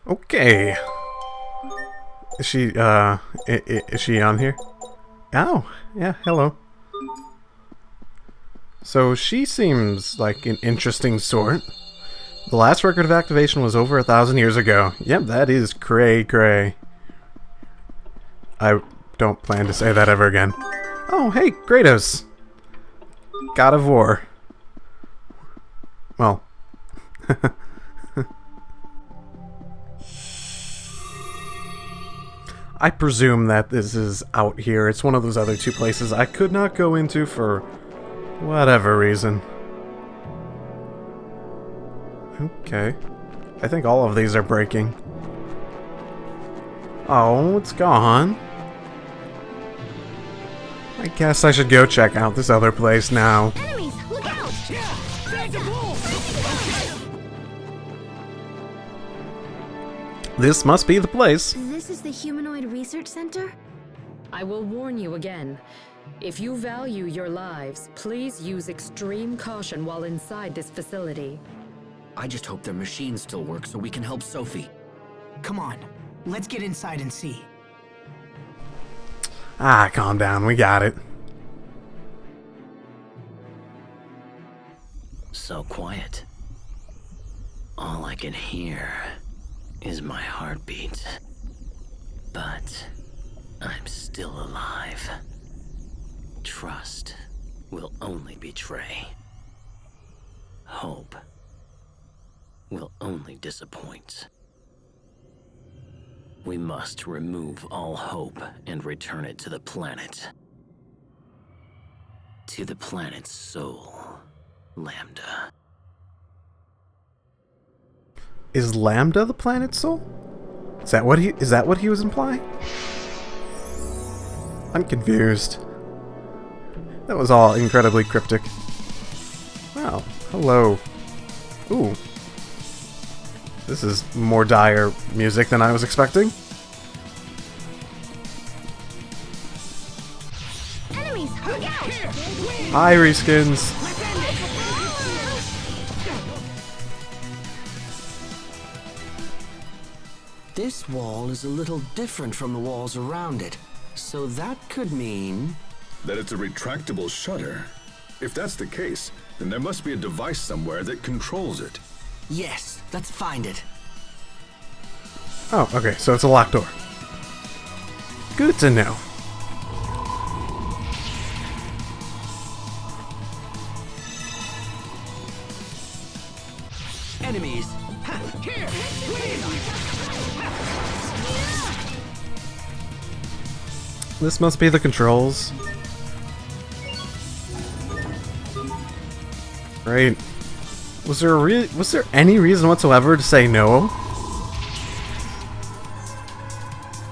Okay. Is she, is she on here? Oh, yeah, hello. So she seems like an interesting sort. The last record of activation was over 1,000 years ago. Yep, that is cray. I don't plan to say that ever again. Oh, hey, Kratos. God of War. Well. I presume that this is out here. It's one of those other two places I could not go into for whatever reason. Okay. I think all of these are breaking. Oh, it's gone. I guess I should go check out this other place now. Enemies, look out! This must be the place. This is the Humanoid Research Center? I will warn you again. If you value your lives, please use extreme caution while inside this facility. I just hope their machines still work so we can help Sophie. Come on, let's get inside and see. Ah, calm down. We got it. So quiet. All I can hear is my heartbeat. But I'm still alive. Trust will only betray. Hope will only disappoint. We must remove all hope and return it to the planet. To the planet's soul, Lambda. Is Lambda the planet's soul? Is that what he was implying? I'm confused. That was all incredibly cryptic. Wow, hello. Ooh. This is more dire music than I was expecting. Enemies, look out! Hi, Reskins. This wall is a little different from the walls around it, so that could mean... that it's a retractable shutter. If that's the case, then there must be a device somewhere that controls it. Yes, let's find it. Oh, okay, so it's a locked door. Good to know. Enemies. Here! This must be the controls. Great. Was there any reason whatsoever to say no?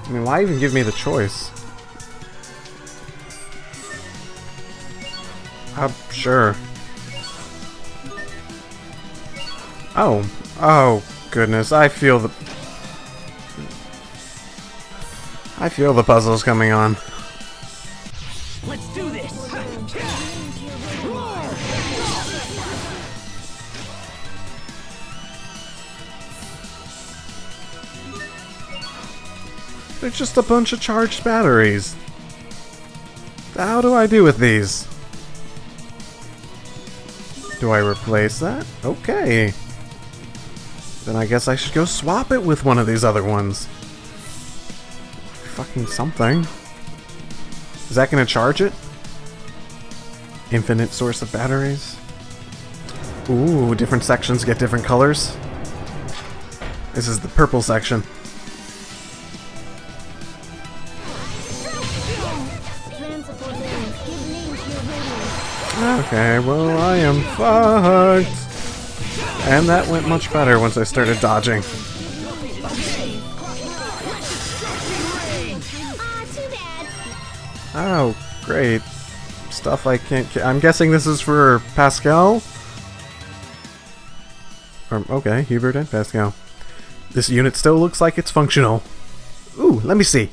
I mean, why even give me the choice? Sure. Oh goodness, I feel the puzzles coming on. Let's do this! They're just a bunch of charged batteries. How do I do with these? Do I replace that? Okay. Then I guess I should go swap it with one of these other ones. Fucking something. Is that gonna charge it? Infinite source of batteries. Ooh, different sections get different colors. This is the purple section. Okay, well, I am fucked. And that went much better once I started dodging. Oh, great. Stuff I can't... I'm guessing this is for Pascal? Okay, Hubert and Pascal. This unit still looks like it's functional. Ooh, let me see.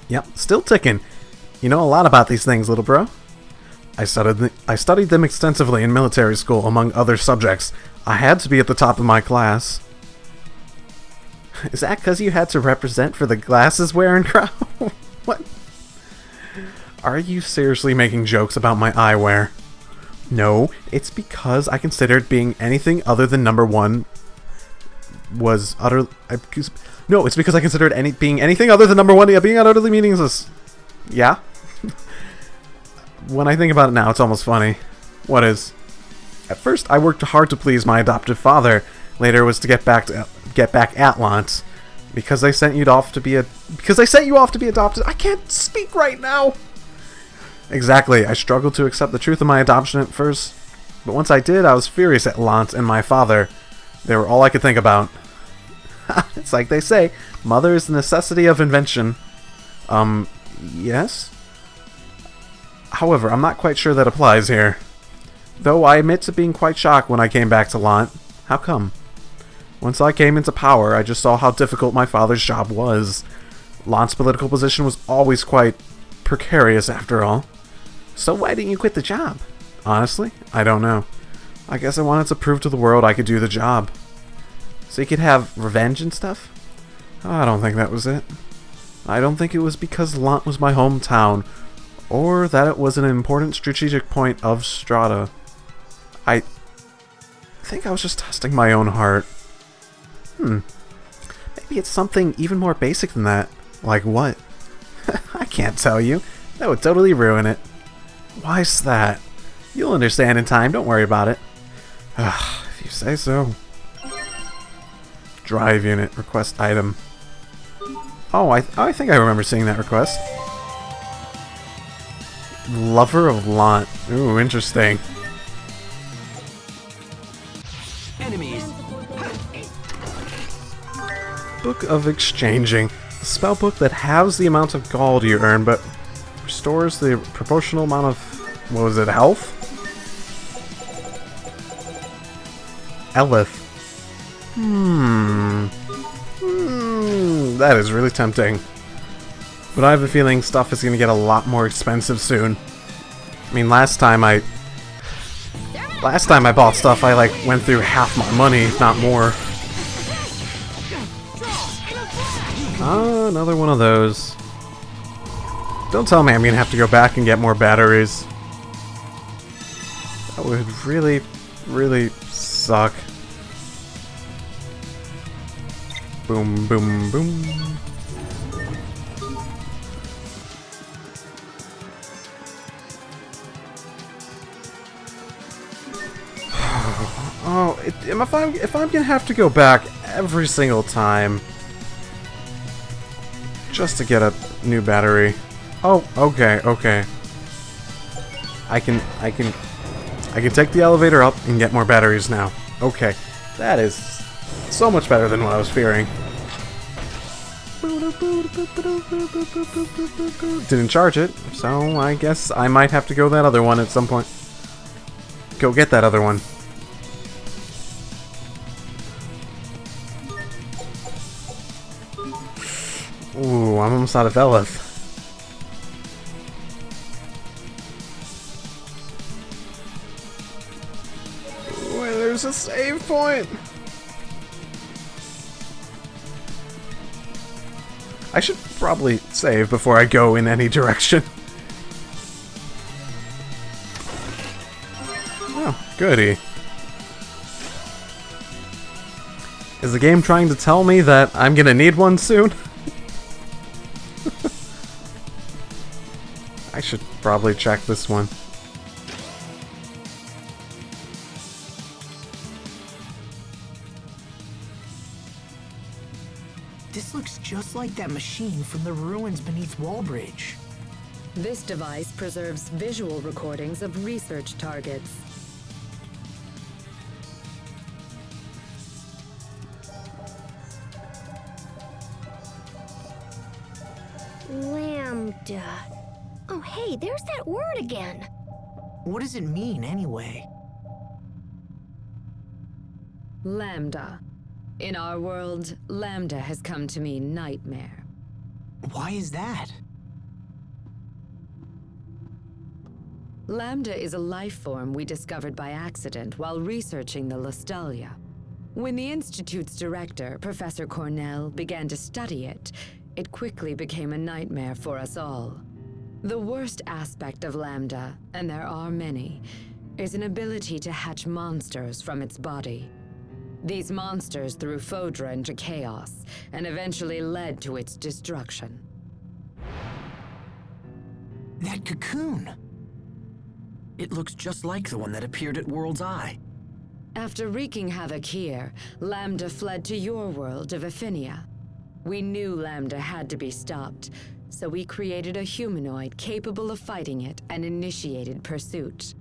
Yep, still ticking. You know a lot about these things, little bro. I studied them extensively in military school, among other subjects. I had to be at the top of my class. Is that because you had to represent for the glasses wearing crowd? What? Are you seriously making jokes about my eyewear? No, it's because I considered being anything other than number one was no, it's because I considered being anything other than number one being utterly meaningless. Yeah? When I think about it now, it's almost funny. What is? At first, I worked hard to please my adoptive father. Later was to get back at Lance. Because I sent you off to be adopted. I can't speak right now. Exactly. I struggled to accept the truth of my adoption at first, but once I did, I was furious at Lance and my father. They were all I could think about. It's like they say, mother is the necessity of invention. Yes? However, I'm not quite sure that applies here. Though I admit to being quite shocked when I came back to Lant. How come? Once I came into power, I just saw how difficult my father's job was. Lant's political position was always quite precarious after all. So why didn't you quit the job? Honestly, I don't know. I guess I wanted to prove to the world I could do the job. So you could have revenge and stuff? I don't think that was it. I don't think it was because Lant was my hometown, or that it was an important strategic point of Strata. I think I was just testing my own heart. Maybe it's something even more basic than that. Like what? I can't tell you. That would totally ruin it. Why's that? You'll understand in time, don't worry about it. If you say so. Drive unit, request item. Oh, I think I remember seeing that request. Lover of Lant. Ooh, interesting. Enemies. Book of Exchanging. The spell book that halves the amount of gold you earn, but restores the proportional amount of, what was it, health? Elith. That is really tempting. But I have a feeling stuff is going to get a lot more expensive soon. I mean, last time I bought stuff, I like went through half my money, if not more. Another one of those. Don't tell me I'm going to have to go back and get more batteries. That would really, really suck. Boom, boom, boom. Oh, if I'm gonna have to go back every single time just to get a new battery. Oh, okay. I can take the elevator up and get more batteries now. Okay, that is so much better than what I was fearing. Didn't charge it, so I guess I might have to go that other one at some point. Go get that other one. Ooh, I'm almost out of Elith. Wait, there's a save point! I should probably save before I go in any direction. Oh, goody. Is the game trying to tell me that I'm gonna need one soon? I should probably check this one. This looks just like that machine from the ruins beneath Wallbridge. This device preserves visual recordings of research targets. Lambda. Oh, hey, there's that word again. What does it mean, anyway? Lambda. In our world, Lambda has come to mean nightmare. Why is that? Lambda is a life form we discovered by accident while researching the Lustalia. When the Institute's director, Professor Cornell, began to study it, it quickly became a nightmare for us all. The worst aspect of Lambda, and there are many, is an ability to hatch monsters from its body. These monsters threw Fodra into chaos, and eventually led to its destruction. That cocoon. It looks just like the one that appeared at World's Eye. After wreaking havoc here, Lambda fled to your world of Affinia. We knew Lambda had to be stopped, so we created a humanoid capable of fighting it and initiated pursuit.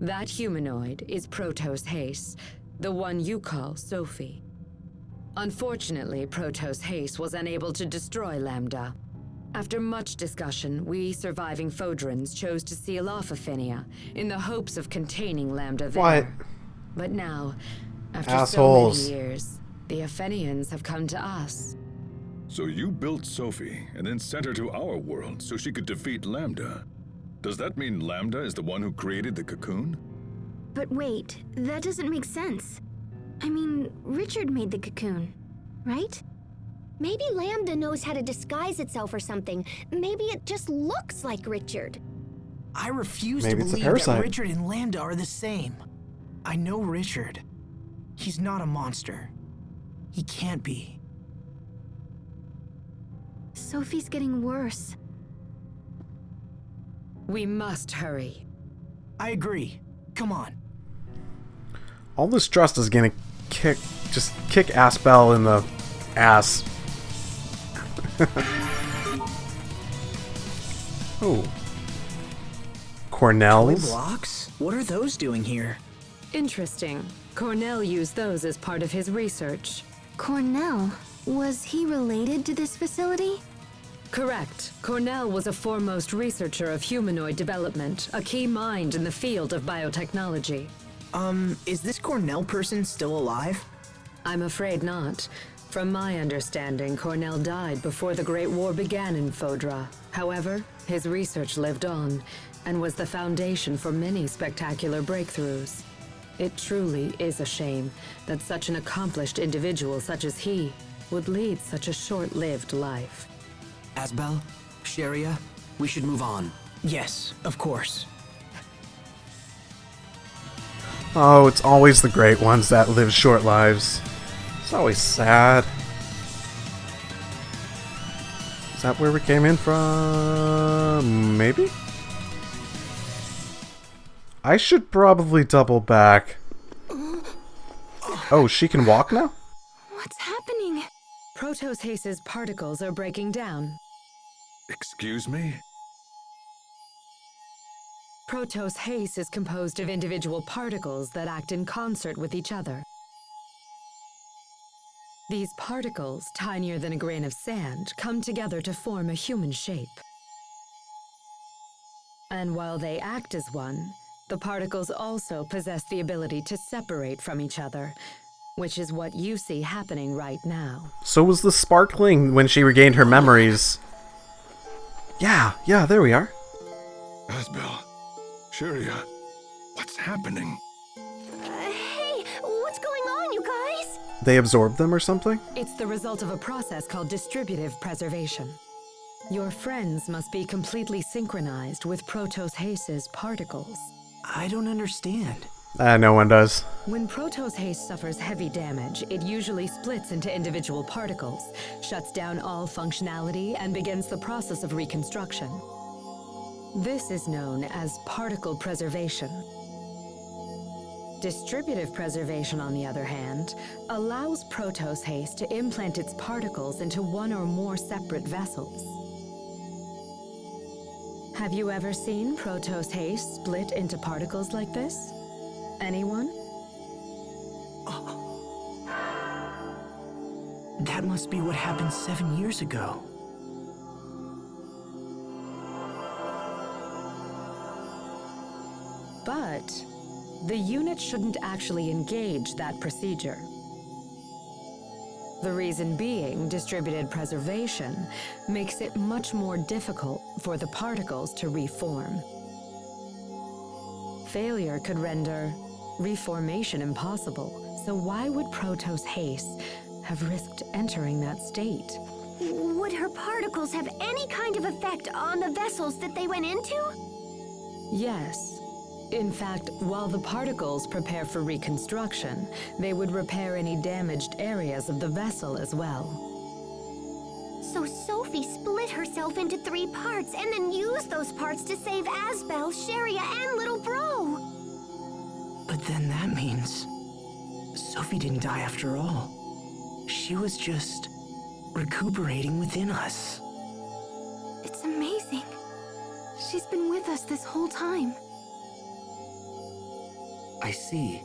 That humanoid is Protos Haste, the one you call Sophie. Unfortunately, Protos Haste was unable to destroy Lambda. After much discussion, we surviving Fodrans chose to seal off Affinia in the hopes of containing Lambda there. What? But now, after Assholes. so many years, the Athenians have come to us. So you built Sophie and then sent her to our world so she could defeat Lambda. Does that mean Lambda is the one who created the cocoon? But wait, that doesn't make sense. I mean, Richard made the cocoon, right? Maybe Lambda knows how to disguise itself or something. Maybe it just looks like Richard. I refuse Maybe to it's a believe that parasite. Richard and Lambda are the same. I know Richard. He's not a monster. He can't be. Sophie's getting worse. We must hurry. I agree. Come on. All this trust is gonna kick Aspel in the ass. Oh. Toy Cornell's? blocks? What are those doing here? Interesting. Cornell used those as part of his research. Cornell, was he related to this facility? Correct. Cornell was a foremost researcher of humanoid development, a key mind in the field of biotechnology. Is this Cornell person still alive? I'm afraid not. From my understanding, Cornell died before the Great War began in Fodra. However, his research lived on, and was the foundation for many spectacular breakthroughs. It truly is a shame that such an accomplished individual such as he would lead such a short-lived life. Asbel, Sharia, we should move on. Yes, of course. Oh, it's always the great ones that live short lives. It's always sad. Is that where we came in from? Maybe? I should probably double back. Oh, she can walk now? What's happening? Protos Haste's particles are breaking down. Excuse me? Protos Haste is composed of individual particles that act in concert with each other. These particles, tinier than a grain of sand, come together to form a human shape. And while they act as one, the particles also possess the ability to separate from each other, which is what you see happening right now. So was the sparkling when she regained her memories. Yeah, there we are. Asbel, Sharia, what's happening? Hey, what's going on, you guys? They absorbed them or something? It's the result of a process called distributive preservation. Your friends must be completely synchronized with Protos Haste's particles. I don't understand. No one does. When Protos Haste suffers heavy damage, it usually splits into individual particles, shuts down all functionality, and begins the process of reconstruction. This is known as particle preservation. Distributive preservation, on the other hand, allows Protos Haste to implant its particles into one or more separate vessels. Have you ever seen Protos Haste split into particles like this? Anyone? That must be what happened 7 years ago. But the unit shouldn't actually engage that procedure. The reason being, distributed preservation makes it much more difficult for the particles to reform. Failure could render reformation impossible, so why would Protos Haste have risked entering that state? Would her particles have any kind of effect on the vessels that they went into? Yes. In fact, while the particles prepare for reconstruction, they would repair any damaged areas of the vessel as well. So Sophie split herself into 3 parts and then used those parts to save Asbel, Sharia, and Little Bro. But then that means Sophie didn't die after all. She was just recuperating within us. It's amazing. She's been with us this whole time. I see.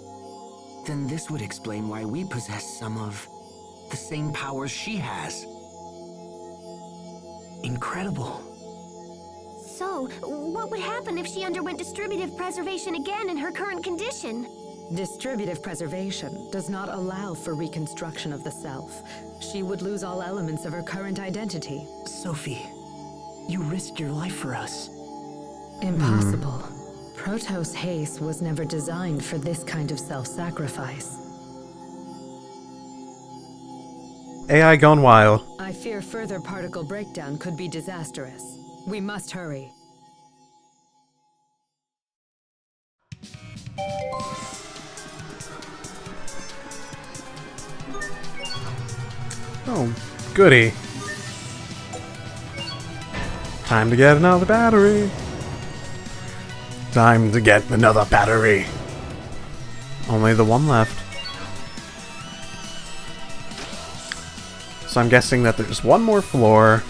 Then this would explain why we possess some of the same powers she has. Incredible. So, what would happen if she underwent distributive preservation again in her current condition? Distributive preservation does not allow for reconstruction of the self. She would lose all elements of her current identity. Sophie, you risked your life for us. Impossible. Protos Haste was never designed for this kind of self-sacrifice. AI gone wild. I fear further particle breakdown could be disastrous. We must hurry. Oh, goody. Time to get another battery. Time to get another battery. Only the one left. So I'm guessing that there's one more floor.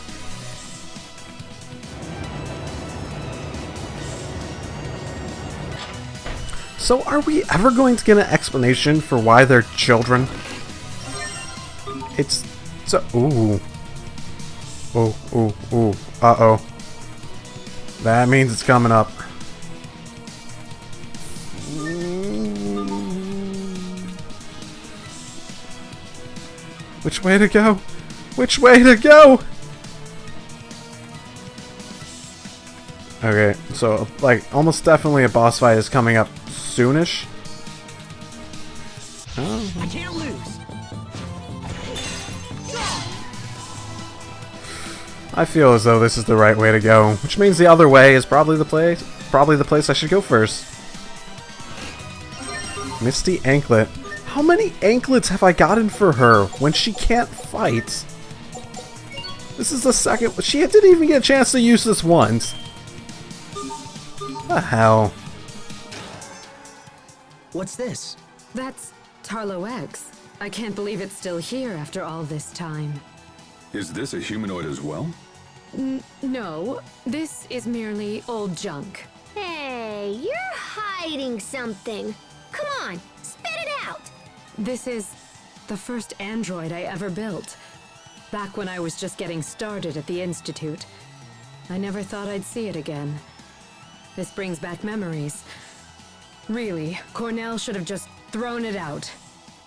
So are we ever going to get an explanation for why they're children? It's so... Ooh. Ooh, ooh, ooh. Uh-oh. That means it's coming up. Which way to go? Which way to go? Okay, so, like, almost definitely a boss fight is coming up soonish. Oh. I can't lose. I feel as though this is the right way to go, which means the other way is probably the place I should go first. Misty Anklet. How many anklets have I gotten for her when she can't fight? This is the second... She didn't even get a chance to use this once. The hell? What's this? That's Tarlo X. I can't believe it's still here after all this time. Is this a humanoid as well? No, this is merely old junk. Hey, you're hiding something. Come on, spit it out. This is the first android I ever built. Back when I was just getting started at the Institute. I never thought I'd see it again. This brings back memories. Really, Cornell should have just thrown it out.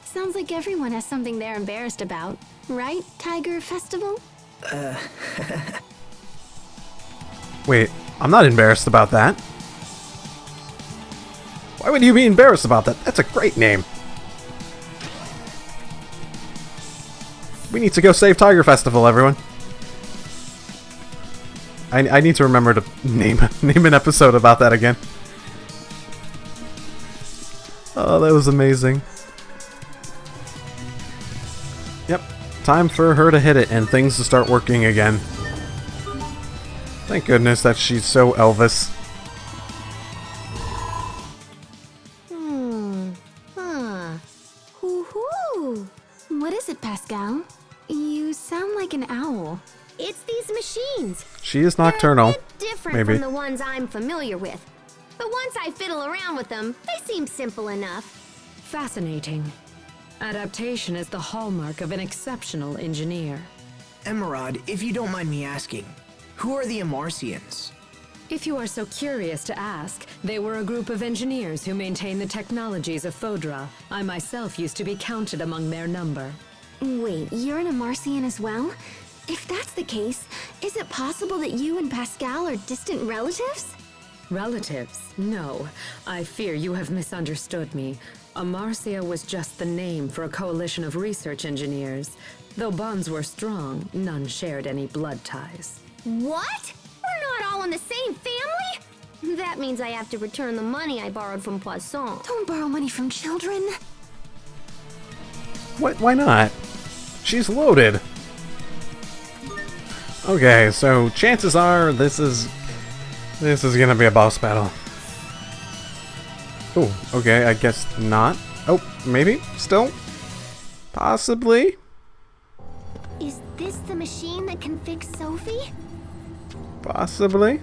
Sounds like everyone has something they're embarrassed about. Right, Tiger Festival? Wait, I'm not embarrassed about that. Why would you be embarrassed about that? That's a great name. We need to go save Tiger Festival, everyone. I need to remember to name an episode about that again. Oh, that was amazing. Yep, time for her to hit it and things to start working again. Thank goodness that she's so Elvis. Hoo-hoo. What is it, Pascal? You sound like an owl. It's these machines. She is nocturnal. They're a bit different Maybe. from the ones I'm familiar with. But once I fiddle around with them, they seem simple enough. Fascinating. Adaptation is the hallmark of an exceptional engineer. Emerald, if you don't mind me asking, who are the Amarcians? If you are so curious to ask, they were a group of engineers who maintain the technologies of Fodra. I myself used to be counted among their number. Wait, you're an Amarcian as well? If that's the case, is it possible that you and Pascal are distant relatives? Relatives? No. I fear you have misunderstood me. Amarcia was just the name for a coalition of research engineers. Though bonds were strong, none shared any blood ties. What? We're not all in the same family? That means I have to return the money I borrowed from Poisson. Don't borrow money from children. What? Why not? She's loaded. Okay, so chances are this is gonna be a boss battle. Oh, okay, I guess not. Oh, maybe? Still? Possibly? Is this the machine that can fix Sophie? Possibly?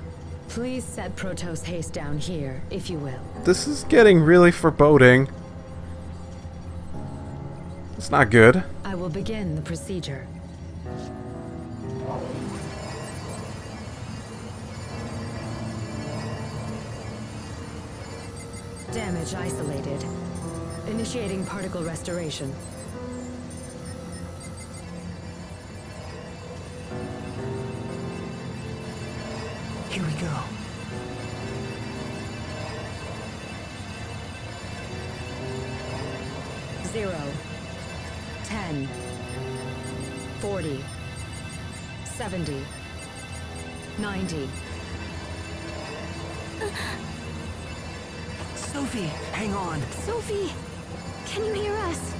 Please set Protos Haste down here, if you will. This is getting really foreboding. It's not good. I will begin the procedure. Damage isolated. Initiating particle restoration. Here we go. Zero. 10. 40. 70. 90. Sophie, hang on. Sophie, can you hear us?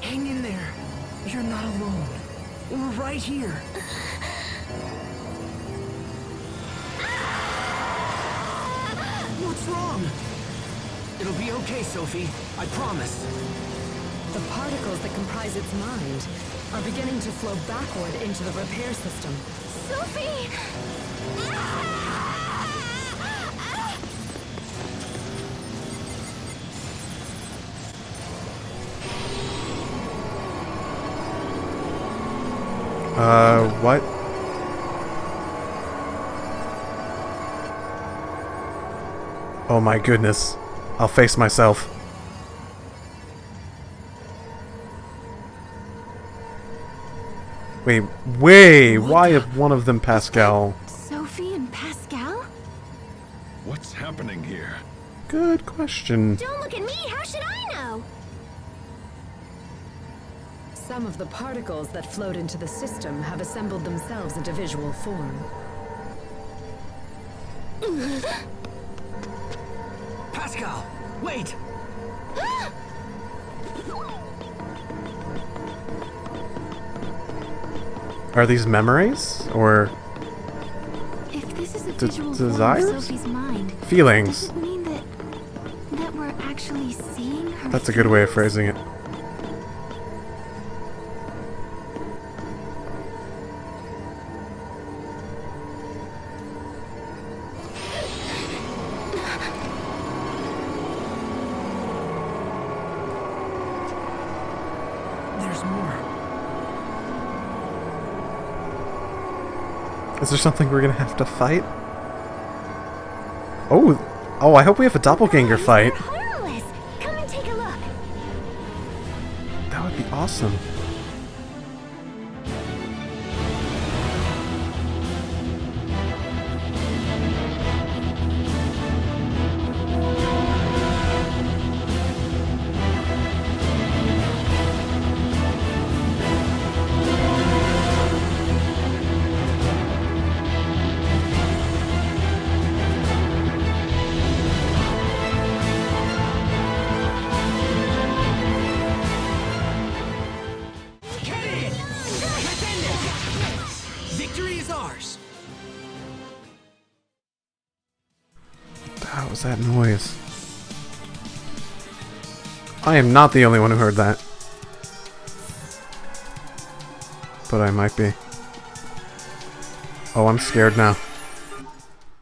Hang in there. You're not alone. We're right here. What's wrong? It'll be okay, Sophie. I promise. The particles that comprise its mind are beginning to flow backward into the repair system. Sophie! What? Oh my goodness. I'll face myself. Wait, why is one of them Pascal? Sophie and Pascal? What's happening here? Good question. Don't look at me! How should I know? Some of the particles that flowed into the system have assembled themselves into visual form. Pascal, wait! Are these memories? Or If this is a visual desires? form of Sophie's mind, feelings? does it mean that we're actually seeing her? That's a good way of phrasing it. There's more. Is there something we're gonna have to fight? Oh, I hope we have a doppelganger fight. They're harmless. Come and take a look. That would be awesome. Victory is ours. What was that noise? I am not the only one who heard that. But I might be. Oh, I'm scared now.